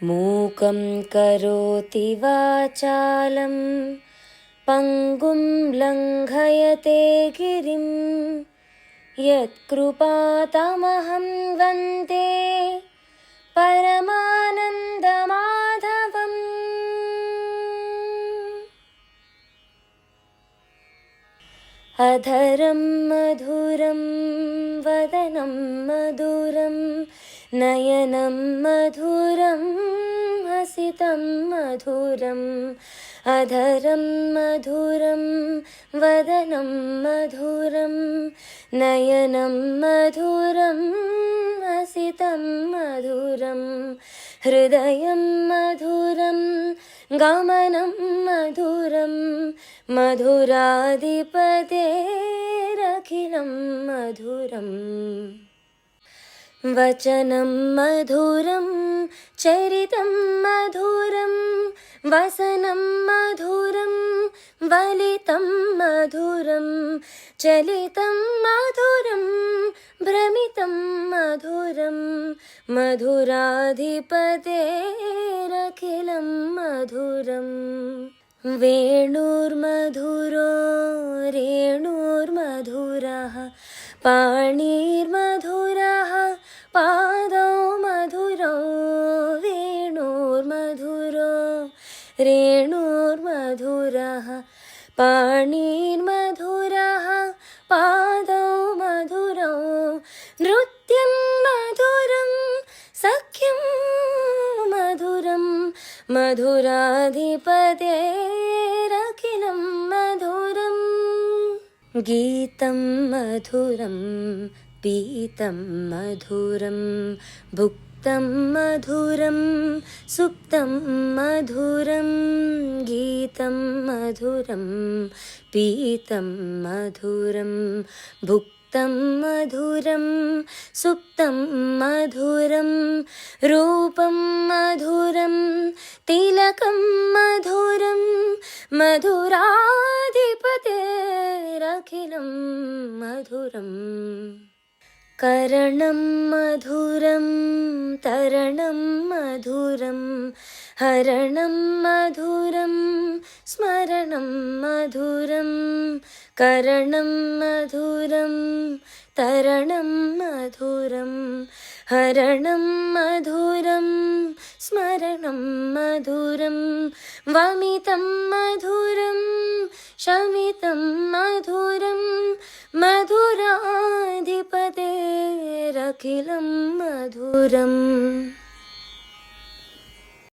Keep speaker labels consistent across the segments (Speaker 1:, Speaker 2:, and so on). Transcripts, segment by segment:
Speaker 1: మూకం కరోతి వాచాలం పంగుం లంఘయతే గిరిం యత్కృపాతమహం వందే పరమానందమాధవం. అధరం మధురం వదనం మధురం నయనం మధురం హసితం మధురం. అధరం మధురం వదనం మధురం నయనం మధురం హసితం మధురం. హృదయం మధురం గమనం మధురం మధురాధిపతేరఖిలం మధురం. వచనం మధురం చరితం మధురం వసనం మధురం వలితం మధురం చలితం మధురం భ్రమితం మధురం మధురాధిపతేరఖిలం మధురం. వేణుర్మధురో రేణుర్మధురః పాణిర్మధురః పాదౌ మధురౌ. వేణుర్మధురో రేణుర్మధురః పాణిర్మధురః పాదౌ మధురౌ. నృత్యం మధురం సఖ్యం మధురం మధురాధిపతేరఖిలం మధురం. గీతం మధురం పీతం మధురం భుక్తం మధురం సుప్తం మధురం. గీతం మధురం పీతం మధురం భుక్తం మధురం సుప్తం మధురం. రూపం మధురం తిలకం మధురం మధురాధిపతేరఖిలం మధురం. కరణం మధురం తరణం మధురం హరణం మధురం స్మరణం మధురం. కరణం మధురం తరణం మధురం హరణం మధురం స్మరణం మధురం. వమితం మధురం శమితం మధురం మధురాధిపతేరఖిలం మధురం.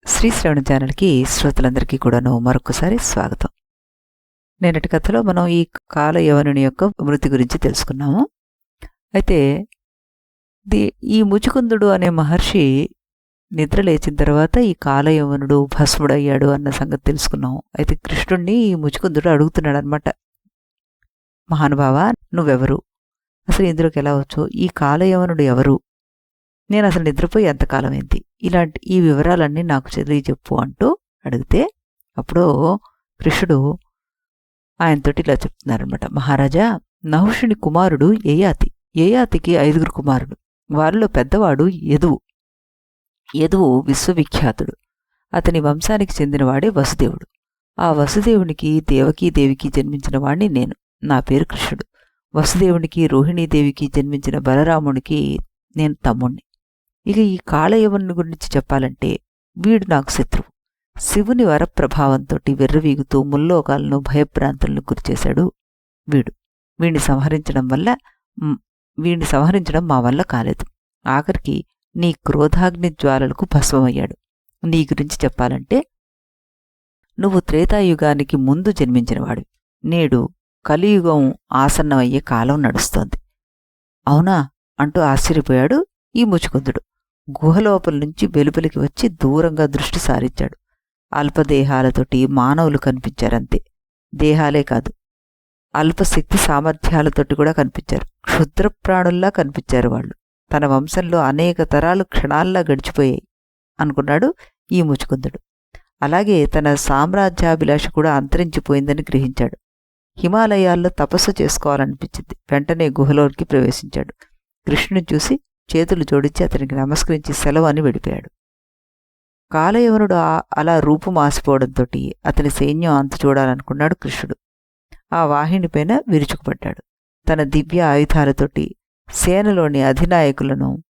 Speaker 2: శ్రీ శ్రవణ ఛానల్కి శ్రోతలందరికీ కూడాను మరొకసారి స్వాగతం. నేనటి కథలో మనం ఈ కాలయవనుని యొక్క మృతి గురించి తెలుసుకున్నాము. అయితే ఈ ముచుకుందుడు అనే మహర్షి నిద్ర లేచిన తర్వాత ఈ కాలయవనుడు భస్ముడయ్యాడు అన్న సంగతి తెలుసుకున్నాము. అయితే కృష్ణుణ్ణి ఈ ముచుకుందుడు అడుగుతున్నాడు అనమాట, మహానుభావ నువ్వెవరు, అసలు ఇందులోకి ఎలా వచ్చు, ఈ కాలయవనుడు ఎవరు, నేను అసలు నిద్రపోయి ఎంతకాలం ఏంటి, ఇలాంటి ఈ వివరాలన్నీ నాకు తెలియజెప్పు అంటూ అడిగితే అప్పుడు కృష్ణుడు ఆయనతోటి ఇలా చెప్తున్నారనమాట, మహారాజా నహుషుని కుమారుడు యయాతి. యయాతికి 5 కుమారుడు. వారిలో పెద్దవాడు యదువు. యదువు విశ్వవిఖ్యాతుడు. అతని వంశానికి చెందినవాడే వసుదేవుడు. ఆ వసుదేవునికి దేవకీదేవికి జన్మించిన వాణ్ణి నేను. నా పేరు కృష్ణుడు. వసుదేవునికి రోహిణీదేవికి జన్మించిన బలరామునికి నేను తమ్ముణ్ణి. ఇక ఈ కాలయవనుని గురించి చెప్పాలంటే వీడు నాకు శత్రువు. శివుని వరప్రభావంతో వెర్రవీగుతూ ముల్లోకాలను భయభ్రాంతులను గురిచేశాడు వీడు. వీణ్ణి సంహరించడం మా వల్ల కాలేదు. ఆఖరికి నీ క్రోధాగ్ని జ్వాలలకు భస్మమయ్యాడు. నీ గురించి చెప్పాలంటే నువ్వు త్రేతాయుగానికి ముందు జన్మించినవాడు. నేడు కలియుగం ఆసన్నమయ్యే కాలం నడుస్తోంది. అవునా అంటూ ఆశ్చర్యపోయాడు ఈ ముచుకుందుడు. గుహలోపల నుంచి వెలుపలికి వచ్చి దూరంగా దృష్టి సారించాడు. అల్పదేహాలతోటి మానవులు కనిపించారంతే. దేహాలే కాదు, అల్పశక్తి సామర్థ్యాలతోటి కూడా కనిపించారు. క్షుద్రప్రాణుల్లా కనిపించారు వాళ్ళు. తన వంశంలో అనేక తరాలు క్షణాల్లా గడిచిపోయాయి అనుకున్నాడు ఈ ముచుకుందుడు. అలాగే తన సామ్రాజ్యాభిలాష కూడా అంతరించిపోయిందని గ్రహించాడు. హిమాలయాల్లో తపస్సు చేసుకోవాలనిపించింది. వెంటనే గుహలోకి ప్రవేశించాడు. కృష్ణుని చూసి చేతులు జోడించి అతనికి నమస్కరించి సెలవు అని వెళ్ళిపోయాడు. కాలయవనుడు అలా రూపు మాసిపోవడంతో అతని సైన్యం అంతు చూడాలనుకున్నాడు కృష్ణుడు. ఆ వాహినిపైన విరుచుకుపడ్డాడు. తన దివ్య ఆయుధాలతోటి సేనలోని అధినాయకులను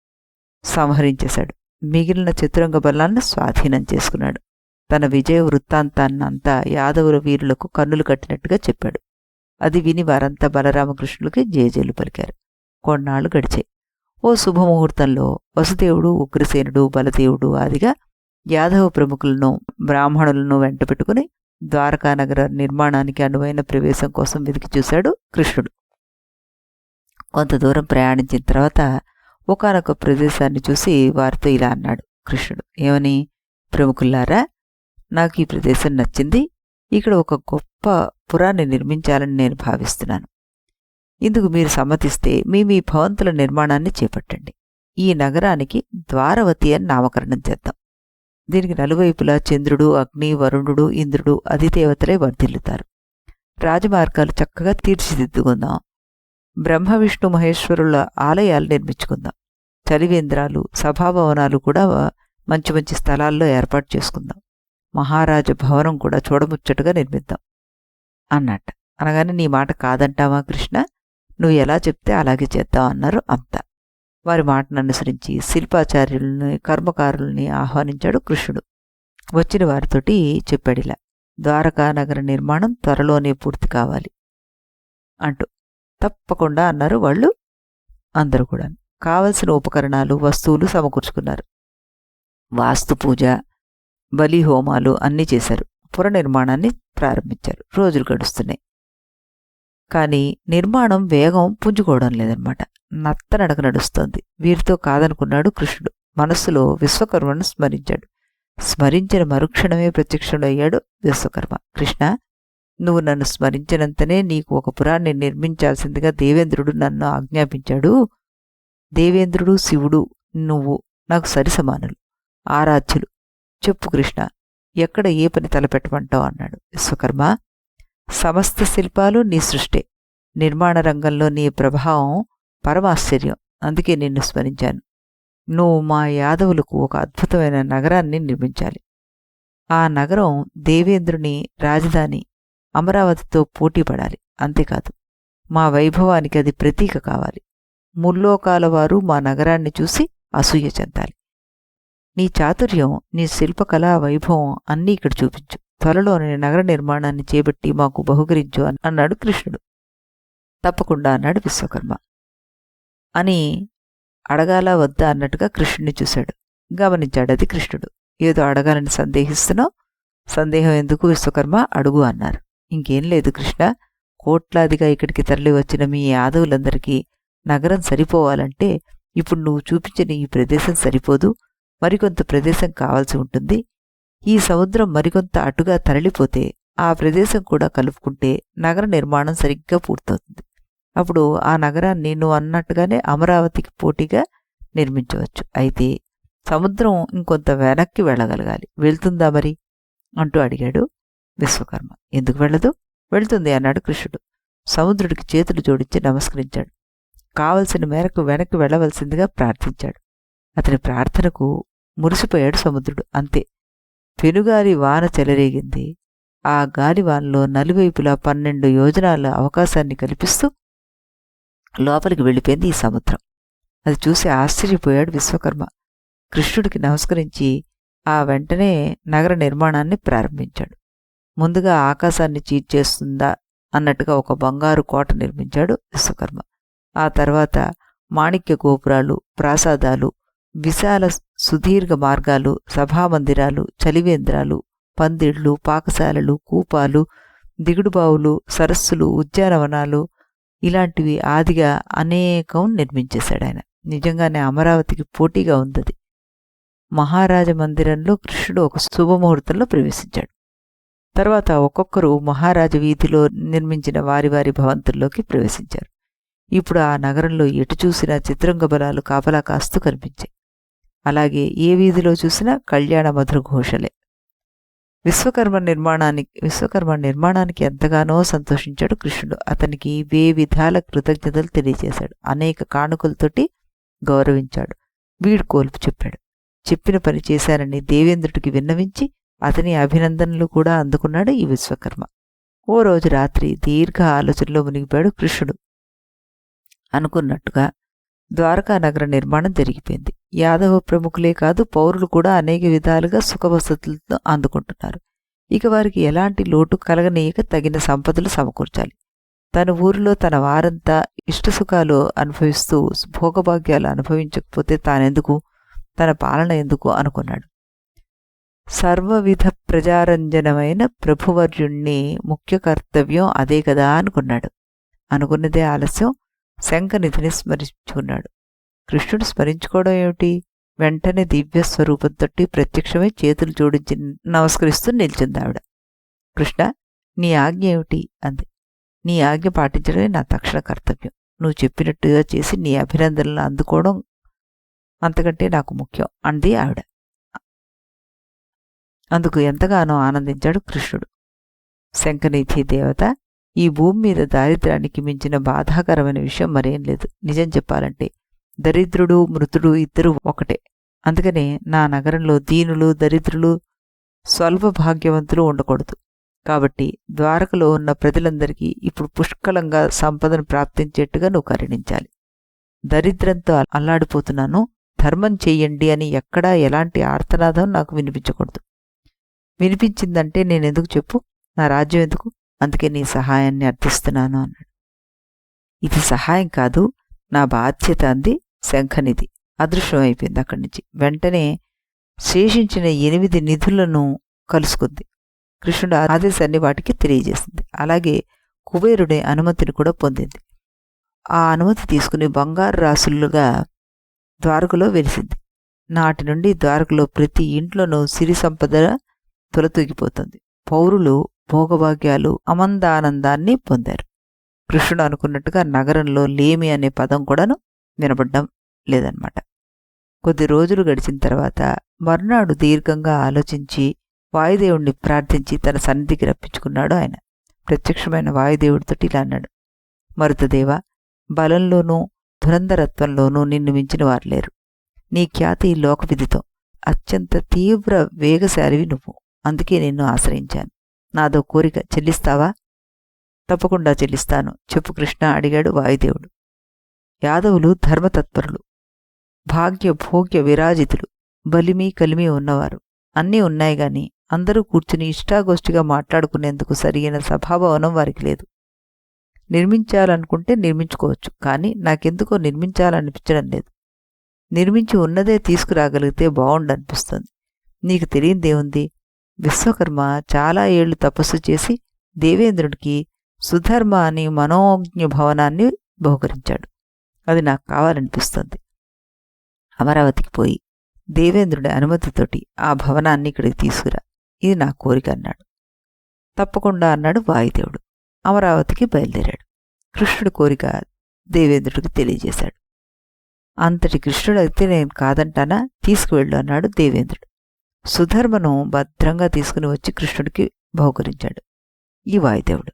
Speaker 2: సంహరించేశాడు. మిగిలిన చతురంగ బలాన్ని స్వాధీనం చేసుకున్నాడు. తన విజయ వృత్తాంతాన్నంతా యాదవుల వీరులకు కన్నులు కట్టినట్టుగా చెప్పాడు. అది విని వారంతా బలరామకృష్ణులకి జేజేలు పలికారు. కొన్నాళ్లు గడిచాయి. ఓ శుభముహూర్తంలో వసుదేవుడు, ఉగ్రసేనుడు, బలదేవుడు ఆదిగా యాదవ ప్రముఖులను, బ్రాహ్మణులను వెంట పెట్టుకుని ద్వారకానగర నిర్మాణానికి అనువైన ప్రవేశం కోసం వెతికి చూశాడు కృష్ణుడు. కొంత దూరం ప్రయాణించిన తర్వాత ఒకానొక ప్రదేశాన్ని చూసి వారితో ఇలా అన్నాడు కృష్ణుడు. ఏమని? ప్రముఖుల్లారా, నాకు ఈ ప్రదేశం నచ్చింది. ఇక్కడ ఒక గొప్ప పురాన్ని నిర్మించాలని నేను భావిస్తున్నాను. ఇందుకు మీరు సమ్మతిస్తే మీ భవంతుల నిర్మాణాన్ని చేపట్టండి. ఈ నగరానికి ద్వారవతి అని నామకరణం చేద్దాం. దీనికి నలువైపులా చంద్రుడు, అగ్ని, వరుణుడు, ఇంద్రుడు, అధిదేవతలే వర్ధిల్లుతారు. రాజమార్గాలు చక్కగా తీర్చిదిద్దుకుందాం. బ్రహ్మ, విష్ణు, మహేశ్వరుల ఆలయాలు నిర్మించుకుందాం. చలివేంద్రాలు, సభాభవనాలు కూడా మంచి మంచి స్థలాల్లో ఏర్పాటు చేసుకుందాం. మహారాజ భవనం కూడా చూడముచ్చటగా నిర్మిద్దాం అన్నట్ట. అనగానే నీ మాట కాదంటావా కృష్ణ? నువ్వు ఎలా చెప్తే అలాగే చేద్దాం అన్నారు అంతా. వారి మాటను అనుసరించి శిల్పాచార్యుల్ని, కర్మకారుల్ని ఆహ్వానించాడు కృష్ణుడు. వచ్చిన వారితోటి చెప్పాడిలా, ద్వారకానగర నిర్మాణం త్వరలోనే పూర్తి కావాలి అంటూ. తప్పకుండా అన్నారు వాళ్ళు అందరూ కూడా. కావలసిన ఉపకరణాలు, వస్తువులు సమకూర్చుకున్నారు. వాస్తు పూజ, బలిహోమాలు అన్నీ చేశారు. పుర నిర్మాణాన్ని ప్రారంభించారు. రోజులు గడుస్తున్నాయి. కానీ నిర్మాణం వేగం పుంజుకోవడం లేదనమాట. నత్తనడక నడుస్తోంది. వీరితో కాదనుకున్నాడు కృష్ణుడు. మనస్సులో విశ్వకర్మను స్మరించాడు. స్మరించిన మరుక్షణమే ప్రత్యక్షుడయ్యాడు విశ్వకర్మ. కృష్ణ, నువ్వు నన్ను స్మరించినంతనే నీకు ఒక పురాన్ని నిర్మించాల్సిందిగా దేవేంద్రుడు నన్ను ఆజ్ఞాపించాడు. దేవేంద్రుడు, శివుడు, నువ్వు నాకు సరిసమానులు, ఆరాధ్యులు. చెప్పు కృష్ణ, ఎక్కడ ఏ పని తలపెట్టమంటావు అన్నాడు విశ్వకర్మ. సమస్త శిల్పాలు నీ సృష్టే. నిర్మాణ రంగంలో నీ ప్రభావం పరమాశ్చర్యం. అందుకే నిన్ను స్మరించాను. నువ్వు మా యాదవులకు ఒక అద్భుతమైన నగరాన్ని నిర్మించాలి. ఆ నగరం దేవేంద్రుని రాజధాని అమరావతితో పోటీ పడాలి. అంతేకాదు, మా వైభవానికి అది ప్రతీక కావాలి. ముల్లోకాల వారు మా నగరాన్ని చూసి అసూయ చెందాలి. నీ చాతుర్యం, నీ శిల్పకళా వైభవం అన్నీ ఇక్కడ చూపించు. త్వరలోనే నగర నిర్మాణాన్ని చేపట్టి మాకు బహుకరించు అన్నాడు కృష్ణుడు. తప్పకుండా అన్నాడు విశ్వకర్మ. అని అడగాల వద్దా అన్నట్టుగా కృష్ణుడిని చూశాడు. గమనించాడు అది కృష్ణుడు. ఏదో అడగాలని సందేహిస్తున్నావు. సందేహం ఎందుకు విశ్వకర్మ, అడుగు అన్నారు. ఇంకేం లేదు కృష్ణ, కోట్లాదిగా ఇక్కడికి తరలి వచ్చిన మీ యాదవులందరికీ నగరం సరిపోవాలంటే ఇప్పుడు నువ్వు చూపించిన ఈ ప్రదేశం సరిపోదు. మరికొంత ప్రదేశం కావాల్సి ఉంటుంది. ఈ సముద్రం మరికొంత అటుగా తరలిపోతే ఆ ప్రదేశం కూడా కలుపుకుంటే నగర నిర్మాణం సరిగ్గా పూర్తవుతుంది. అప్పుడు ఆ నగరాన్ని నువ్వు అన్నట్టుగానే అమరావతికి పోటీగా నిర్మించవచ్చు. అయితే సముద్రం ఇంకొంత వెనక్కి వెళ్ళగలగాలి. వెళ్తుందా మరి అంటూ అడిగాడు విశ్వకర్మ. ఎందుకు వెళ్ళదు? వెళ్తుంది అన్నాడు కృష్ణుడు. సముద్రుడికి చేతులు జోడించి నమస్కరించాడు. కావలసిన మేరకు వెనక్కి వెళ్ళవలసిందిగా ప్రార్థించాడు. అతని ప్రార్థనకు మురిసిపోయాడు సముద్రుడు. అంతే, పెనుగాలి వాన చెలరేగింది. ఆ గాలివానలో నలువైపులా 12 యోజనాల అవకాశాన్ని కల్పిస్తూ లోపలికి వెళ్ళిపోయింది ఈ సముద్రం. అది చూసి ఆశ్చర్యపోయాడు విశ్వకర్మ. కృష్ణుడికి నమస్కరించి ఆ వెంటనే నగర నిర్మాణాన్ని ప్రారంభించాడు. ముందుగా ఆకాశాన్ని చీల్చేస్తుందా అన్నట్టుగా ఒక బంగారు కోట నిర్మించాడు విశ్వకర్మ. ఆ తర్వాత మాణిక్య గోపురాలు, ప్రాసాదాలు, విశాల సుదీర్ఘ మార్గాలు, సభామందిరాలు, చలివేంద్రాలు, పందిళ్లు, పాకశాలలు, కూపాలు, దిగుడుబావులు, సరస్సులు, ఉద్యానవనాలు ఇలాంటివి ఆదిగా అనేకం నిర్మించేశాడు ఆయన. నిజంగానే అమరావతికి పోటీగా ఉందది. మహారాజ మందిరంలో కృష్ణుడు ఒక శుభముహూర్తంలో ప్రవేశించాడు. తర్వాత ఒక్కొక్కరు మహారాజ వీధిలో నిర్మించిన వారి వారి భవంతుల్లోకి ప్రవేశించారు. ఇప్పుడు ఆ నగరంలో ఎటు చూసినా చిత్రంగ బలాలు కాపలా కాస్తూ కనిపించాయి. అలాగే ఏ వీధిలో చూసినా కళ్యాణ మధుర ఘోషలే. విశ్వకర్మ నిర్మాణానికి ఎంతగానో సంతోషించాడు కృష్ణుడు. అతనికి వే విధాల కృతజ్ఞతలు తెలియజేశాడు. అనేక కానుకలతోటి గౌరవించాడు. వీడ్కోలుపు చెప్పాడు. చెప్పిన పని చేశానని దేవేంద్రుడికి విన్నవించి అతని అభినందనలు కూడా అందుకున్నాడు ఈ విశ్వకర్మ. ఓ రోజు రాత్రి దీర్ఘ ఆలోచనలో మునిగిపోయాడు కృష్ణుడు. అనుకున్నట్టుగా ద్వారకా నగర నిర్మాణం జరిగిపోయింది. యాదవ ప్రముఖులే కాదు, పౌరులు కూడా అనేక విధాలుగా సుఖవసతులతో అందుకుంటున్నారు. ఇక వారికి ఎలాంటి లోటు కలగనీయక తగిన సంపదలు సమకూర్చాలి. తన ఊరిలో తన వారంతా ఇష్టసుఖాలు అనుభవిస్తూ భోగభాగ్యాలు అనుభవించకపోతే తానెందుకు, తన పాలన ఎందుకు అనుకున్నాడు. సర్వవిధ ప్రజారంజనమైన ప్రభువర్యుణ్ణి ముఖ్య కర్తవ్యం అదే కదా అనుకున్నాడు. అనుకున్నదే ఆలస్యం. శంఖనిధిని స్మరించుకున్నాడు. కృష్ణుడు స్మరించుకోవడం ఏమిటి? వెంటనే దివ్య స్వరూపంతోటి ప్రత్యక్షమై చేతులు జోడించి నమస్కరిస్తూ నిల్చుంది ఆవిడ. కృష్ణ, నీ ఆజ్ఞ ఏమిటి అంది. నీ ఆజ్ఞ పాటించడమే నా తక్షణ కర్తవ్యం. నువ్వు చెప్పినట్టుగా చేసి నీ అభినందనలు అందుకోవడం అంతకంటే నాకు ముఖ్యం అంది ఆవిడ. అందుకు ఎంతగానో ఆనందించాడు కృష్ణుడు. శంఖనిధి దేవత, ఈ భూమి మీద దారిద్ర్యానికి మించిన బాధాకరమైన విషయం మరేం లేదు. నిజం చెప్పాలంటే దరిద్రుడు మృతుడు ఇద్దరూ ఒకటే. అందుకనే నా నగరంలో దీనులు దరిద్రులు స్వల్ప భాగ్యవంతులు ఉండకూడదు. కాబట్టి ద్వారకలో ఉన్న ప్రజలందరికీ ఇప్పుడు పుష్కలంగా సంపదను ప్రాప్తించేట్టుగా నువ్వు కరుణించాలి. దరిద్రంతో అల్లాడిపోతున్నాను, ధర్మం చెయ్యండి అని ఎక్కడా ఎలాంటి ఆర్తనాదం నాకు వినిపించకూడదు. వినిపించిందంటే నేనెందుకు చెప్పు, నా రాజ్యం ఎందుకు? అందుకే నీ సహాయాన్ని అర్థిస్తున్నాను అన్నాడు. ఇది సహాయం కాదు, నా బాధ్యత అంది శంఖనిధి. అదృశ్యం అయిపోయింది అక్కడి నుంచి. వెంటనే శేషించిన 8 నిధులను కలుసుకుంది. కృష్ణుడు ఆదేశాన్ని వాటికి తెలియజేసింది. అలాగే కుబేరుడి అనుమతిని కూడా పొందింది. ఆ అనుమతి తీసుకుని బంగారు రాసులుగా ద్వారకలో వెలిసింది. నాటి నుండి ద్వారకలో ప్రతి ఇంట్లోనూ సిరి సంపద తొలతూగిపోతుంది. పౌరులు భోగభాగ్యాలు అమందానందాన్ని పొందారు. కృష్ణుడు అనుకున్నట్టుగా నగరంలో లేమి అనే పదం కూడాను వినపడ్డం లేదన్నమాట. కొద్ది రోజులు గడిచిన తర్వాత మర్నాడు దీర్ఘంగా ఆలోచించి వాయుదేవుణ్ణి ప్రార్థించి తన సన్నిధికి రప్పించుకున్నాడు ఆయన. ప్రత్యక్షమైన వాయుదేవుడితోటి ఇలా అన్నాడు. మరుతదేవ, బలంలోనూ ధురంధరత్వంలోనూ నిన్ను మించిన వారు లేరు. నీ ఖ్యాతి లోకవిదితం. అత్యంత తీవ్ర వేగశాలివి నువ్వు. అందుకే నిన్ను ఆశ్రయించాను. నాదో కోరిక, చెల్లిస్తావా? తప్పకుండా చెల్లిస్తాను. చెప్పు కృష్ణ అడిగాడు వాయుదేవుడు. యాదవులు ధర్మతత్పరులు, భాగ్య భోగ్య విరాజితులు, బలిమి కలిమి ఉన్నవారు. అన్నీ ఉన్నాయి గాని అందరూ కూర్చుని ఇష్టాగోష్ఠిగా మాట్లాడుకునేందుకు సరియైన సభాభవనం వారికి లేదు. నిర్మించాలనుకుంటే నిర్మించుకోవచ్చు, కానీ నాకెందుకో నిర్మించాలనిపించడం లేదు. నిర్మించి ఉన్నదే తీసుకురాగలిగితే బావుండనిపిస్తుంది. నీకు తెలియందేముంది? విశ్వకర్మ చాలా ఏళ్లు తపస్సు చేసి దేవేంద్రుడికి సుధర్మ అని మనోజ్ఞ భవనాన్ని బహుకరించాడు. అది నాకు కావాలనిపిస్తుంది. అమరావతికి పోయి దేవేంద్రుడి అనుమతితోటి ఆ భవనాన్ని ఇక్కడికి తీసుకురా. ఇది నా కోరిక అన్నాడు. తప్పకుండా అన్నాడు వాయుదేవుడు. అమరావతికి బయలుదేరాడు. కృష్ణుడి కోరిక దేవేంద్రుడికి తెలియజేశాడు. అంతటి కృష్ణుడు అయితే నేను కాదంటానా? తీసుకువెళ్ళు అన్నాడు దేవేంద్రుడు. సుధర్మను భద్రంగా తీసుకుని వచ్చి కృష్ణుడికి బహుకరించాడు ఈ వాయుదేవుడు.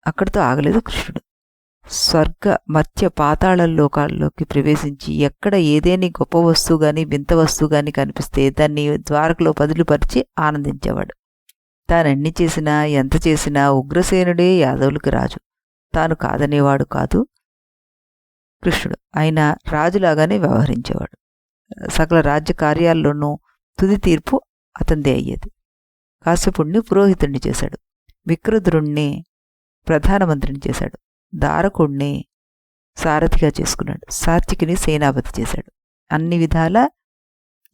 Speaker 2: అక్కడితో ఆగలేదు కృష్ణుడు. స్వర్గ మధ్య పాతాళ లోకాల్లోకి ప్రవేశించి ఎక్కడ ఏదేని గొప్ప వస్తువు గాని వింత వస్తువు గాని కనిపిస్తే దాన్ని ద్వారకలో పదిలిపరిచి ఆనందించేవాడు. తానెన్ని చేసినా ఎంత చేసినా ఉగ్రసేనుడే యాదవులకు రాజు. తాను కాదనేవాడు కాదు కృష్ణుడు. అయినా రాజులాగానే వ్యవహరించేవాడు. సకల రాజ్య కార్యాల్లోనూ తుది తీర్పు అతందే అయ్యేది. కాశ్యపుణ్ణి పురోహితుణ్ణి చేశాడు. విక్రదురుణ్ణి ప్రధానమంత్రిని చేశాడు. దారకుణ్ణి సారథిగా చేసుకున్నాడు. సాత్వికిని సేనాపతి చేశాడు. అన్ని విధాలా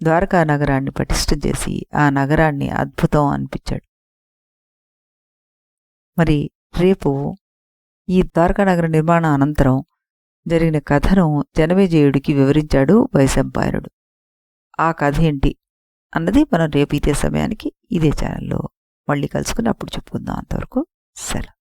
Speaker 2: ద్వారకా నగరాన్ని పటిష్టం చేసి ఆ నగరాన్ని అద్భుతం అనిపించాడు. మరి రేపు ఈ ద్వారకా నగర నిర్మాణ అనంతరం జరిగిన కథను జనమేజయుడికి వివరించాడు వైశంపాయనుడు. ఆ కథ ఏంటి అన్నది మనం రేపు ఇదే సమయానికి ఇదే ఛానల్లో మళ్ళీ కలుసుకుని అప్పుడు చెప్పుకుందాం. అంతవరకు సెలవు.